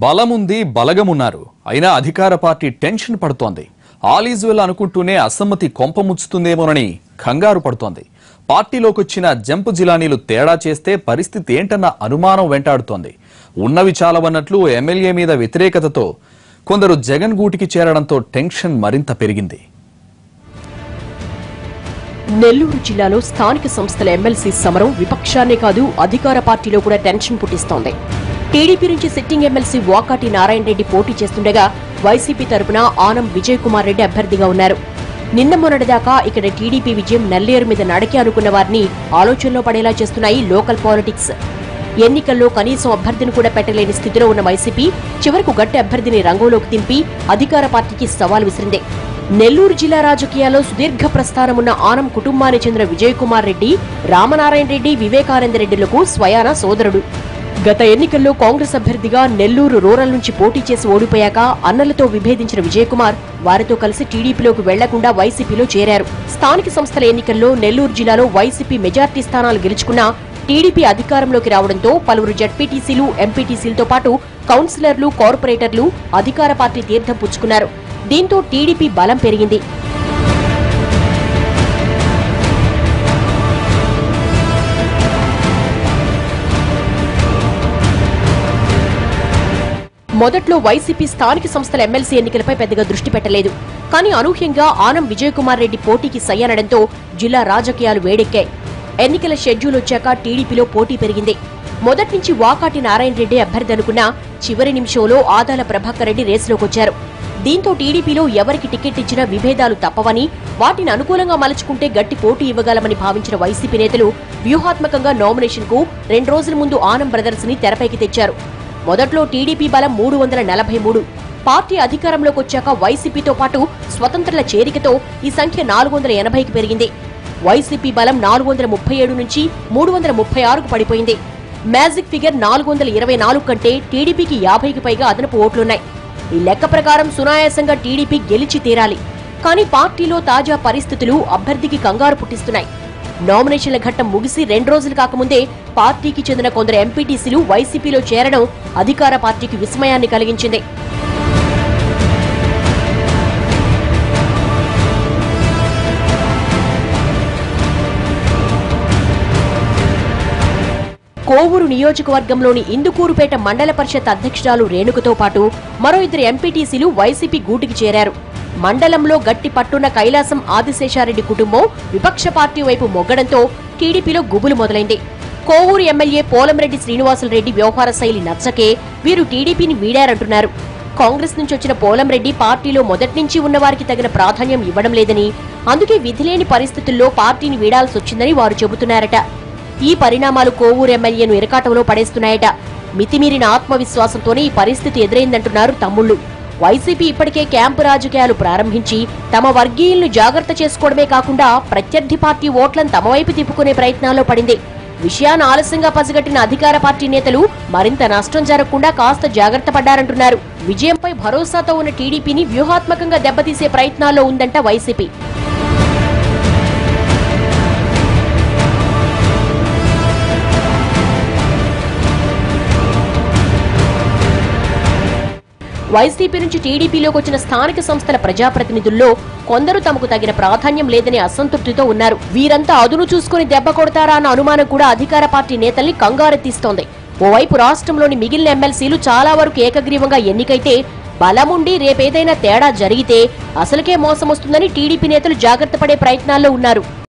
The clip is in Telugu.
బలముంది బలగమున్నారు అయినా అధికార పార్టీ టెన్షన్ పడుతోంది. ఆల్ ఈజ్ వెల్ అనుకుంటూనే అసమ్మతి కొంపముచ్చుతుందేమోనని కంగారు పడుతోంది. పార్టీలోకొచ్చిన జంపు జిలానీలు తేడా చేస్తే పరిస్థితి ఏంటన్న అనుమానం వెంటాడుతోంది. ఉన్నవి చాలవన్నట్లు ఎమ్మెల్యే మీద వ్యతిరేకతతో కొందరు జగన్ గూటికి చేరడంతో టెన్షన్ మరింత పెరిగింది. నెల్లూరు జిల్లాలో స్థానిక సంస్థల ఎమ్మెల్సీ సమరం విపక్షాన్నే కాదు అధికార పార్టీలో కూడా టెన్షన్ పుట్టిస్తోంది. టీడీపీ నుంచి సిట్టింగ్ ఎమ్మెల్సీ వాకాటి నారాయణ రెడ్డి పోటీ చేస్తుండగా వైసీపీ తరపున ఆనం విజయ్ కుమార్ రెడ్డి అభ్యర్థిగా ఉన్నారు. నిన్న మొన్నటిదాకా ఇక్కడ టీడీపీ విజయం నల్లేరు మీద నడకే అనుకున్న వారిని ఆలోచనలో పడేలా చేస్తున్నాయి లోకల్ పాలిటిక్స్. ఎన్నికల్లో కనీసం అభ్యర్థిని కూడా పెట్టలేని స్థితిలో ఉన్న వైసీపీ చివరకు గట్టి అభ్యర్థిని రంగంలోకి దింపి అధికార పార్టీకి సవాల్ విసిరింది. నెల్లూరు జిల్లా రాజకీయాల్లో సుదీర్ఘ ప్రస్థానమున్న ఆనం కుటుంబానికి చెందిన విజయ్ కుమార్ రెడ్డి రామనారాయణ రెడ్డి వివేకానంద రెడ్డిలకు స్వయాన సోదరుడు. గత ఎన్నికల్లో కాంగ్రెస్ అభ్యర్థిగా నెల్లూరు రూరల్ నుంచి పోటీ చేసి ఓడిపోయాక అన్నలతో విభేదించిన విజయ్ కుమార్ వారితో కలిసి టీడీపీలోకి వెళ్లకుండా వైసీపీలో చేరారు. స్థానిక సంస్థల ఎన్నికల్లో నెల్లూరు జిల్లాలో వైసీపీ మెజార్టీ స్థానాలు గెలుచుకున్నా టీడీపీ అధికారంలోకి రావడంతో పలువురు జడ్పీటీసీలు, ఎంపీటీసీలతో పాటు కౌన్సిలర్లు, కార్పొరేటర్లు అధికార పార్టీ తీర్థం పుచ్చుకున్నారు. దీంతో టీడీపీ బలం పెరిగింది. మొదట్లో వైసీపీ స్థానిక సంస్థల ఎమ్మెల్సీ ఎన్నికలపై పెద్దగా దృష్టి పెట్టలేదు. కానీ అనూహ్యంగా ఆనం విజయ్ కుమార్ రెడ్డి పోటీకి సయ్యనడంతో జిల్లా రాజకీయాలు వేడెక్కాయి. ఎన్నికల షెడ్యూల్ వచ్చాక టీడీపీలో పోటీ పెరిగింది. మొదటి నుంచి వాకాటి నారాయణ రెడ్డి అభ్యర్థి అనుకున్నా చివరి నిమిషంలో ఆదాల ప్రభాకర్ రెడ్డి రేసులోకొచ్చారు. దీంతో టీడీపీలో ఎవరికి టికెట్ ఇచ్చినా విభేదాలు తప్పవని, వాటిని అనుకూలంగా మలుచుకుంటే గట్టి పోటీ ఇవ్వగలమని భావించిన వైసీపీ నేతలు వ్యూహాత్మకంగా నామినేషన్ కు 2 రోజుల ముందు ఆనం బ్రదర్స్ ని తెరపైకి తెచ్చారు. మొదట్లో టీడీపీ బలం 343. పార్టీ అధికారంలోకి వచ్చాక వైసీపీతో పాటు స్వతంత్రుల చేరికతో ఈ సంఖ్య 480కి పెరిగింది. వైసీపీ బలం 437 నుంచి 336కు పడిపోయింది. మ్యాజిక్ ఫిగర్ 424 కంటే టీడీపీకి 50కి పైగా అదనపు ఓట్లున్నాయి. ఈ లెక్క ప్రకారం సునాయాసంగా టీడీపీ గెలిచి తీరాలి. కానీ పార్టీలో తాజా పరిస్థితులు అభ్యర్థికి కంగారు పుట్టిస్తున్నాయి. నామినేషన్ల ఘట్టం ముగిసి 2 రోజులు కాకముందే పార్టీకి చెందిన కొందరు ఎంపీటీసీలు వైసీపీలో చేరడం అధికార పార్టీకి విస్మయాన్ని కలిగించింది. కోవూరు నియోజకవర్గంలోని ఇందుకూరుపేట మండల పరిషత్ అధ్యక్షురాలు రేణుకతో పాటు మరో 2 ఎంపీటీసీలు వైసీపీ గూటికి చేరారు. మండలంలో గట్టి పట్టున్న కైలాసం ఆదిశేషారెడ్డి కుటుంబం విపక్ష పార్టీ వైపు మొగ్గడంతో టీడీపీలో గుబులు మొదలైంది. కోవూరు ఎమ్మెల్యే పోలంరెడ్డి శ్రీనివాసులరెడ్డి వ్యవహార శైలి నచ్చకే వీరు టీడీపీని వీడారంటున్నారు. కాంగ్రెస్ నుంచి వచ్చిన పోలంరెడ్డి పార్టీలో మొదటి నుంచి ఉన్నవారికి తగిన ప్రాధాన్యం ఇవ్వడం లేదని, అందుకే విధిలేని పరిస్థితుల్లో పార్టీని వీడాల్సొచ్చిందని వారు చెబుతున్నారట. ఈ పరిణామాలు కోవూరు ఎమ్మెల్యేను ఇరకాటంలో పడేస్తున్నాయట. మితిమీరిన ఆత్మవిశ్వాసంతోనే ఈ పరిస్థితి ఎదురైందంటున్నారు తమ్ముళ్లు. వైసీపీ ఇప్పటికే క్యాంపు రాజకీయాలు ప్రారంభించి తమ వర్గీయులను జాగ్రత్త చేసుకోవడమే కాకుండా ప్రత్యర్థి పార్టీ ఓట్లను తమ వైపు తిప్పుకునే ప్రయత్నాల్లో పడింది. విషయాన్ని ఆలస్యంగా పసిగట్టిన అధికార పార్టీ నేతలు మరింత నష్టం జరగకుండా కాస్త జాగ్రత్త పడ్డారంటున్నారు. విజయంపై భరోసాతో ఉన్న టీడీపీని వ్యూహాత్మకంగా దెబ్బతీసే ప్రయత్నాల్లో ఉందంట వైసీపీ. వైసీపీ నుంచి టీడీపీలోకి వచ్చిన స్థానిక సంస్థల ప్రజాప్రతినిధుల్లో కొందరు తమకు తగిన ప్రాధాన్యం లేదనే అసంతృప్తితో ఉన్నారు. వీరంతా అదును చూసుకుని దెబ్బ కొడతారా అన్న అనుమానం కూడా అధికార పార్టీ నేతల్ని కంగారెత్తిస్తోంది. ఓవైపు రాష్ట్రంలోని మిగిలిన ఎమ్మెల్సీలు చాలా వరకు ఏకగ్రీవంగా ఎన్నికైతే బలముండి రేపేదైనా తేడా జరిగితే అసలుకే మోసం వస్తుందని టీడీపీ నేతలు జాగ్రత్త పడే ప్రయత్నాల్లో ఉన్నారు.